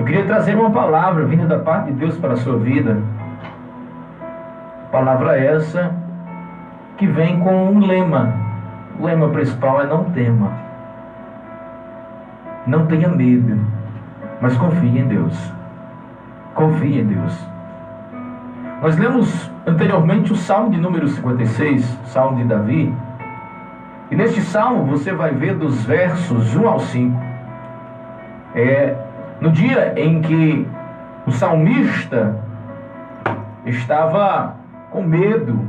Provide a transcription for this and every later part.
queria trazer uma palavra vinda da parte de Deus para a sua vida. Palavra essa que vem com um lema. O lema principal é: não tema, não tenha medo, mas confie em Deus. Confie em Deus. Nós lemos anteriormente o Salmo de número 56, Salmo de Davi. E neste Salmo você vai ver dos versos 1 ao 5. No dia em que o salmista estava com medo,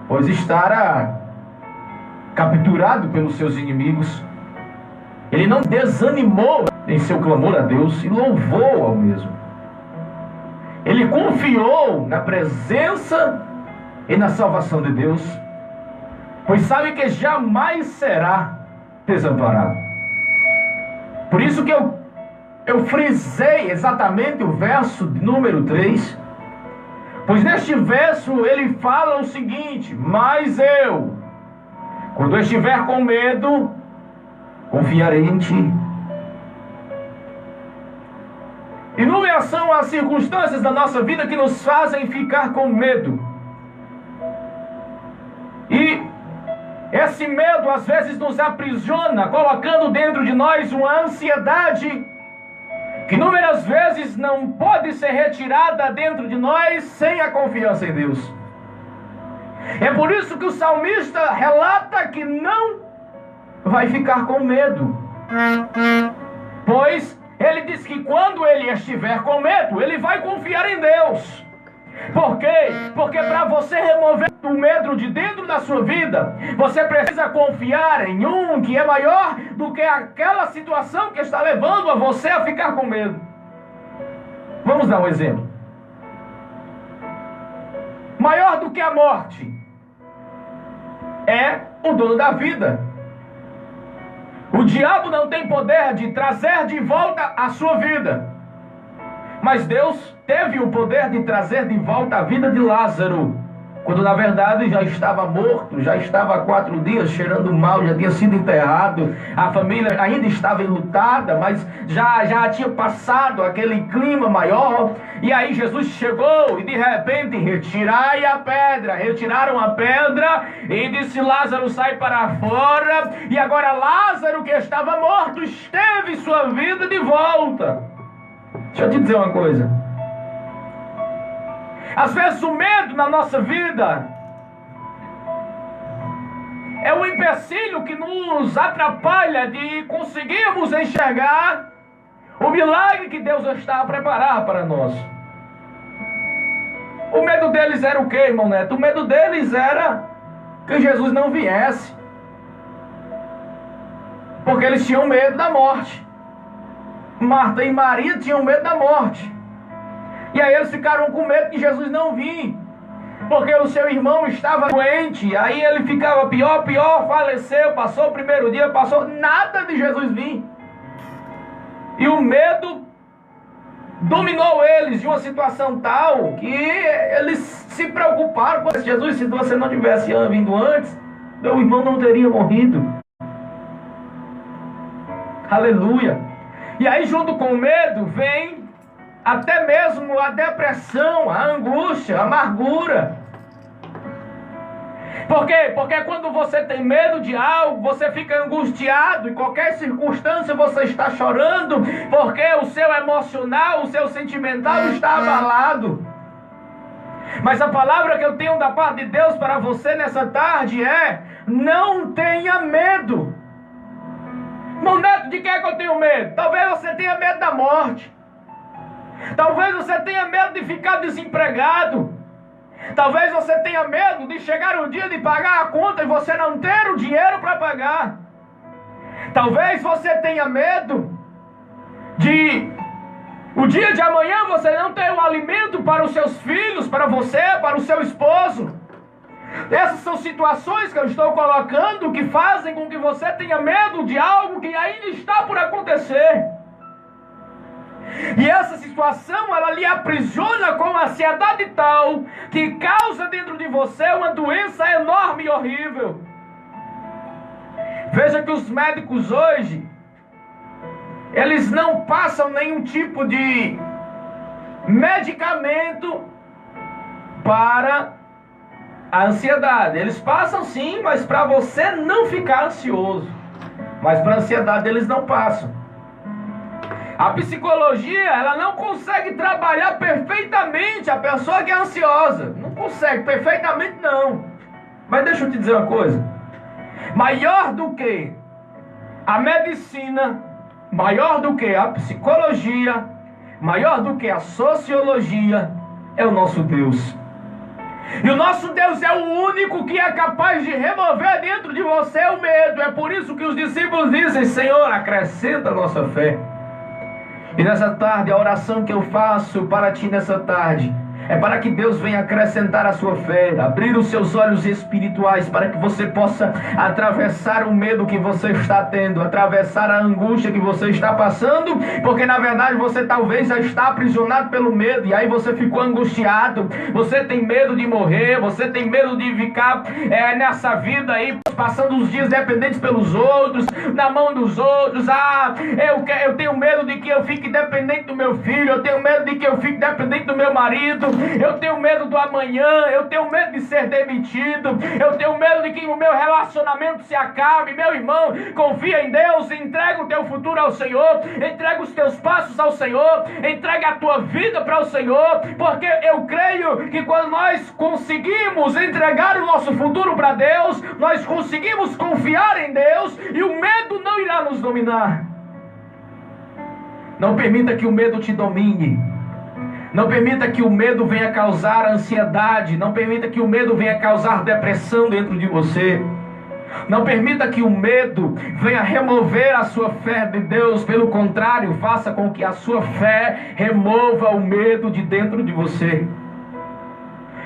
pois estava capturado pelos seus inimigos, ele não desanimou em seu clamor a Deus e louvou ao mesmo. Ele confiou na presença e na salvação de Deus, pois sabe que jamais será desamparado. Por isso que eu frisei exatamente o verso de número 3, pois neste verso ele fala o seguinte: mas eu, quando eu estiver com medo, confiarei em ti. Inúmeras são as circunstâncias da nossa vida que nos fazem ficar com medo. E esse medo às vezes nos aprisiona, colocando dentro de nós uma ansiedade que inúmeras vezes não pode ser retirada dentro de nós sem a confiança em Deus. É por isso que o salmista relata que não vai ficar com medo, pois ele diz que quando ele estiver com medo, ele vai confiar em Deus. Por quê? Porque para você remover o medo de dentro da sua vida, você precisa confiar em um que é maior do que aquela situação que está levando a você a ficar com medo. Vamos dar um exemplo. Maior do que a morte é o dono da vida. O diabo não tem poder de trazer de volta a sua vida, mas Deus teve o poder de trazer de volta a vida de Lázaro, quando na verdade já estava morto, já estava há 4 dias cheirando mal, já tinha sido enterrado. A família ainda estava enlutada, mas já tinha passado aquele clima maior. E aí Jesus chegou e de repente: retirai a pedra. Retiraram a pedra e disse: Lázaro, sai para fora. E agora Lázaro, que estava morto, teve sua vida de volta. Deixa eu te dizer uma coisa. Às vezes o medo na nossa vida é um empecilho que nos atrapalha de conseguirmos enxergar o milagre que Deus está a preparar para nós. O medo deles era o quê, irmão Neto? O medo deles era que Jesus não viesse, porque eles tinham medo da morte. Marta e Maria tinham medo da morte. E aí eles ficaram com medo que Jesus não vinha, porque o seu irmão estava doente. Aí ele ficava pior, faleceu, passou o primeiro dia, passou nada de Jesus vir. E o medo dominou eles de uma situação tal que eles se preocuparam com Jesus. Se você não tivesse vindo antes, meu irmão não teria morrido. Aleluia. E aí junto com o medo vem até mesmo a depressão, a angústia, a amargura. Por quê? Porque quando você tem medo de algo, você fica angustiado. Em qualquer circunstância você está chorando, porque o seu emocional, o seu sentimental está abalado. Mas a palavra que eu tenho da parte de Deus para você nessa tarde é: não tenha medo. Irmão Neto, de que é que eu tenho medo? Talvez você tenha medo da morte. Talvez você tenha medo de ficar desempregado. Talvez você tenha medo de chegar o dia de pagar a conta e você não ter o dinheiro para pagar. Talvez você tenha medo de o dia de amanhã você não ter o alimento para os seus filhos, para você, para o seu esposo. Essas são situações que eu estou colocando que fazem com que você tenha medo de algo que ainda está por acontecer. E essa situação, ela lhe aprisiona com uma ansiedade tal que causa dentro de você uma doença enorme e horrível. Veja que os médicos hoje, eles não passam nenhum tipo de medicamento para a ansiedade. Eles passam sim, mas para você não ficar ansioso. Mas para a ansiedade eles não passam. A psicologia, ela não consegue trabalhar perfeitamente a pessoa que é ansiosa. Não consegue, perfeitamente não. Mas deixa eu te dizer uma coisa. Maior do que a medicina, maior do que a psicologia, maior do que a sociologia, é o nosso Deus. E o nosso Deus é o único que é capaz de remover dentro de você o medo. É por isso que os discípulos dizem: Senhor, acrescenta a nossa fé. E nessa tarde, a oração que eu faço para ti nessa tarde é para que Deus venha acrescentar a sua fé, abrir os seus olhos espirituais para que você possa atravessar o medo que você está tendo, atravessar a angústia que você está passando, porque na verdade você talvez já está aprisionado pelo medo, e aí você ficou angustiado, você tem medo de morrer, você tem medo de ficar nessa vida aí, passando os dias dependentes pelos outros, na mão dos outros. Eu tenho medo de que eu fique dependente do meu filho, eu tenho medo de que eu fique dependente do meu marido, eu tenho medo do amanhã, eu tenho medo de ser demitido, eu tenho medo de que o meu relacionamento se acabe. Meu irmão, confia em Deus, entrega o teu futuro ao Senhor, entrega os teus passos ao Senhor, entrega a tua vida para o Senhor, porque eu creio que quando nós conseguimos entregar o nosso futuro para Deus, nós conseguimos confiar em Deus e o medo não irá nos dominar. Não permita que o medo te domine. Não permita que o medo venha causar ansiedade. Não permita que o medo venha causar depressão dentro de você. Não permita que o medo venha remover a sua fé de Deus. Pelo contrário, faça com que a sua fé remova o medo de dentro de você.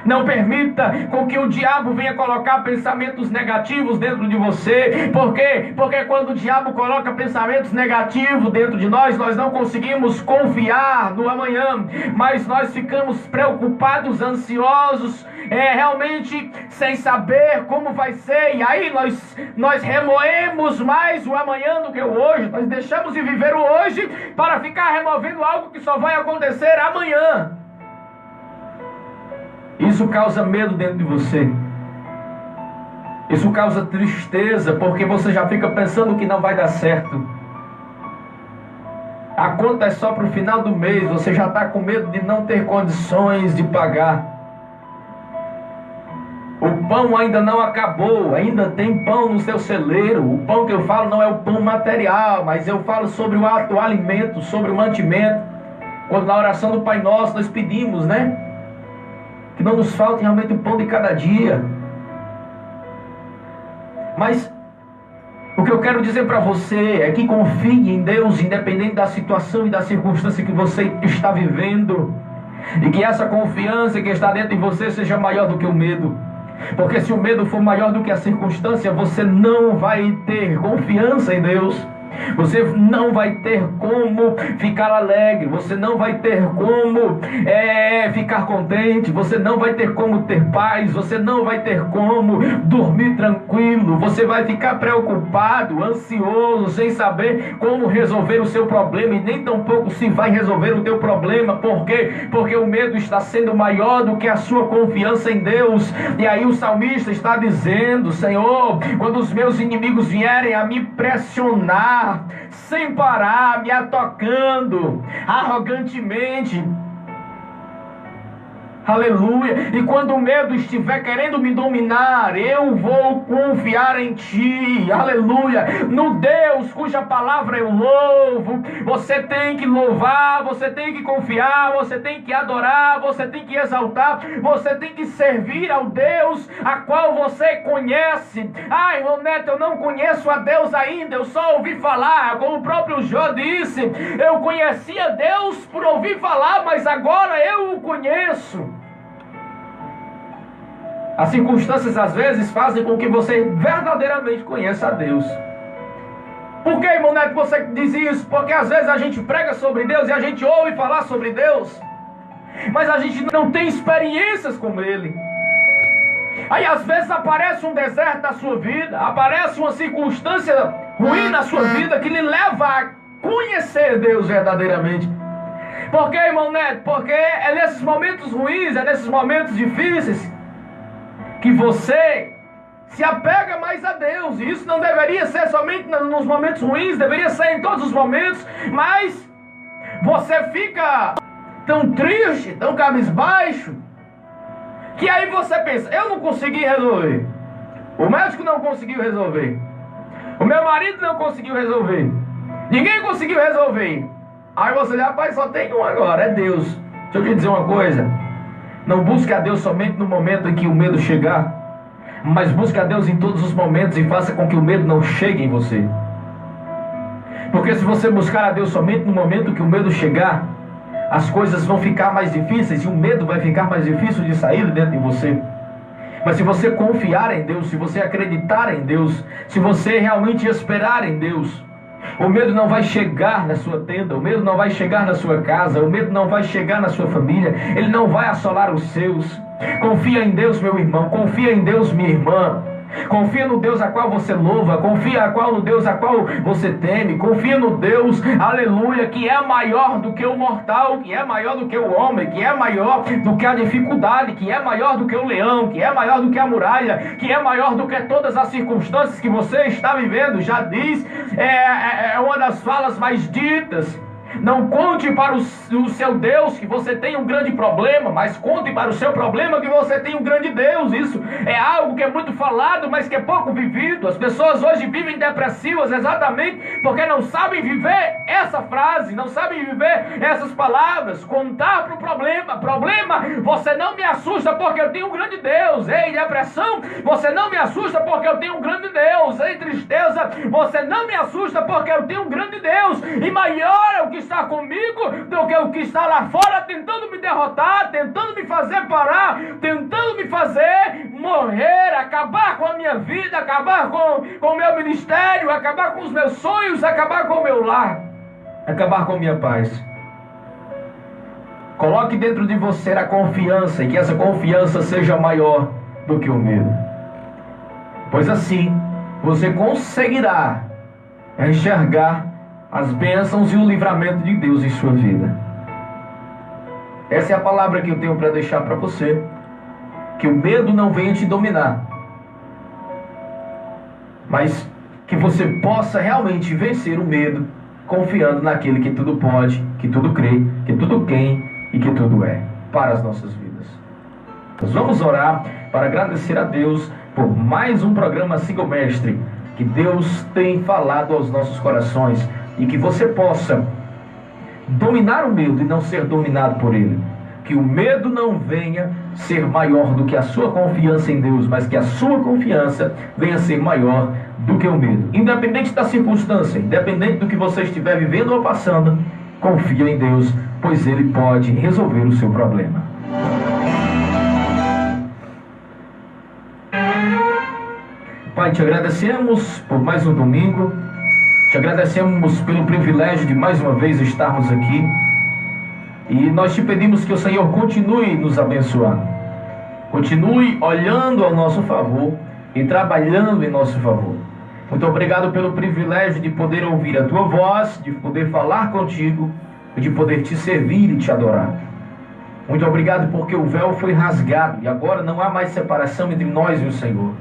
Não permita com que o diabo venha colocar pensamentos negativos dentro de você. Por quê? Porque quando o diabo coloca pensamentos negativos dentro de nós, nós não conseguimos confiar no amanhã, mas nós ficamos preocupados, ansiosos, realmente sem saber como vai ser. E aí nós remoemos mais o amanhã do que o hoje. Nós deixamos de viver o hoje para ficar removendo algo que só vai acontecer amanhã. Isso causa medo dentro de você. Isso causa tristeza, porque você já fica pensando que não vai dar certo. A conta é só para o final do mês, você já está com medo de não ter condições de pagar. O pão ainda não acabou, ainda tem pão no seu celeiro. O pão que eu falo não é o pão material, mas eu falo sobre o alimento, sobre o mantimento. Quando na oração do Pai Nosso nós pedimos, né? Que não nos falte realmente o pão de cada dia. Mas o que eu quero dizer para você é que confie em Deus, independente da situação e da circunstância que você está vivendo. E que essa confiança que está dentro de você seja maior do que o medo. Porque se o medo for maior do que a circunstância, você não vai ter confiança em Deus. Você não vai ter como ficar alegre, você não vai ter como ficar contente, você não vai ter como ter paz, você não vai ter como dormir tranquilo, você vai ficar preocupado, ansioso, sem saber como resolver o seu problema, e nem tampouco se vai resolver o teu problema. Por quê? Porque o medo está sendo maior do que a sua confiança em Deus. E aí o salmista está dizendo: Senhor, quando os meus inimigos vierem a me pressionar sem parar, me atacando arrogantemente, aleluia, e quando o medo estiver querendo me dominar, eu vou confiar em ti, aleluia, no Deus cuja palavra eu louvo. Você tem que louvar, você tem que confiar, você tem que adorar, você tem que exaltar, você tem que servir ao Deus a qual você conhece. Irmão Neto, eu não conheço a Deus ainda, eu só ouvi falar, como o próprio Jó disse, eu conhecia Deus por ouvir falar, mas agora eu o conheço. As circunstâncias às vezes fazem com que você verdadeiramente conheça a Deus. Por que, irmão Neto, você diz isso? Porque às vezes a gente prega sobre Deus e a gente ouve falar sobre Deus, mas a gente não tem experiências com Ele. Aí às vezes aparece um deserto na sua vida, aparece uma circunstância ruim na sua vida que lhe leva conhecer Deus verdadeiramente. Por quê, irmão Neto? Porque é nesses momentos ruins, é nesses momentos difíceis que você se apega mais a Deus. E isso não deveria ser somente nos momentos ruins, deveria ser em todos os momentos. Mas você fica tão triste, tão cabisbaixo, que aí você pensa: eu não consegui resolver, o médico não conseguiu resolver, o meu marido não conseguiu resolver, ninguém conseguiu resolver. Aí você diz: rapaz, só tem um agora, é Deus. Deixa eu te dizer uma coisa: não busque a Deus somente no momento em que o medo chegar, mas busque a Deus em todos os momentos e faça com que o medo não chegue em você. Porque se você buscar a Deus somente no momento que o medo chegar, as coisas vão ficar mais difíceis e o medo vai ficar mais difícil de sair de dentro de você. Mas se você confiar em Deus, se você acreditar em Deus, se você realmente esperar em Deus, o medo não vai chegar na sua tenda, o medo não vai chegar na sua casa, o medo não vai chegar na sua família, ele não vai assolar os seus. Confia em Deus, meu irmão, confia em Deus, minha irmã. Confia no Deus a qual você louva, confia no Deus a qual você teme, confia no Deus, aleluia, que é maior do que o mortal, que é maior do que o homem, que é maior do que a dificuldade, que é maior do que o leão, que é maior do que a muralha, que é maior do que todas as circunstâncias que você está vivendo. Já diz, é uma das falas mais ditas: não conte para o seu Deus que você tem um grande problema, mas conte para o seu problema que você tem um grande Deus. Isso é algo que é muito falado, mas que é pouco vivido. As pessoas hoje vivem depressivas exatamente porque não sabem viver essa frase, não sabem viver essas palavras. Contar para o problema, você não me assusta porque eu tenho um grande Deus. Ei, depressão, você não me assusta porque eu tenho um grande Deus. Ei, tristeza, você não me assusta porque eu tenho um grande Deus. E maior é o que está comigo do que o que está lá fora, tentando me derrotar, tentando me fazer parar, tentando me fazer morrer, acabar com a minha vida, acabar com o meu ministério, acabar com os meus sonhos, acabar com o meu lar, acabar com a minha paz. Coloque dentro de você a confiança, e que essa confiança seja maior do que o medo, pois assim você conseguirá enxergar as bênçãos e o livramento de Deus em sua vida. Essa é a palavra que eu tenho para deixar para você. Que o medo não venha te dominar, mas que você possa realmente vencer o medo, confiando naquele que tudo pode, que tudo crê, que tudo tem e que tudo é para as nossas vidas. Nós vamos orar para agradecer a Deus por mais um programa Siga o Mestre, que Deus tem falado aos nossos corações, e que você possa dominar o medo e não ser dominado por ele. Que o medo não venha ser maior do que a sua confiança em Deus, mas que a sua confiança venha ser maior do que o medo. Independente da circunstância, independente do que você estiver vivendo ou passando, confia em Deus, pois Ele pode resolver o seu problema. Pai, te agradecemos por mais um domingo. Te agradecemos pelo privilégio de mais uma vez estarmos aqui. E nós te pedimos que o Senhor continue nos abençoando. Continue olhando ao nosso favor e trabalhando em nosso favor. Muito obrigado pelo privilégio de poder ouvir a tua voz, de poder falar contigo e de poder te servir e te adorar. Muito obrigado porque o véu foi rasgado e agora não há mais separação entre nós e o Senhor.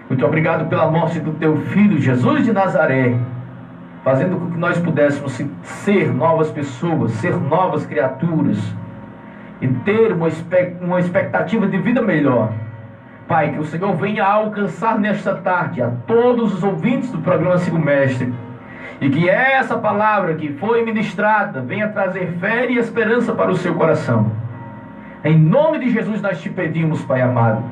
Muito obrigado pela morte do teu Filho, Jesus de Nazaré, fazendo com que nós pudéssemos ser novas pessoas, ser novas criaturas e ter uma expectativa de vida melhor. Pai, que o Senhor venha alcançar nesta tarde a todos os ouvintes do programa Siga o Mestre, e que essa palavra que foi ministrada venha trazer fé e esperança para o seu coração. Em nome de Jesus nós te pedimos, Pai amado,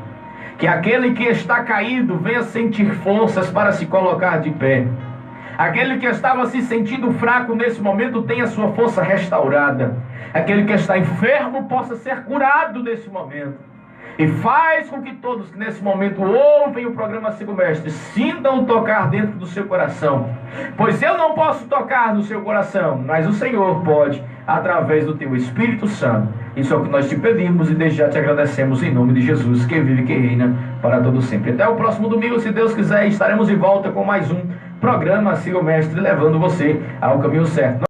que aquele que está caído venha sentir forças para se colocar de pé. Aquele que estava se sentindo fraco nesse momento tenha sua força restaurada. Aquele que está enfermo possa ser curado nesse momento. E faz com que todos que nesse momento ouvem o programa Siga o Mestre sintam tocar dentro do seu coração. Pois eu não posso tocar no seu coração, mas o Senhor pode, através do teu Espírito Santo. Isso é o que nós te pedimos e desde já te agradecemos em nome de Jesus, que vive e que reina para todo sempre. Até o próximo domingo, se Deus quiser, estaremos de volta com mais um Programa Siga o Mestre, levando você ao caminho certo.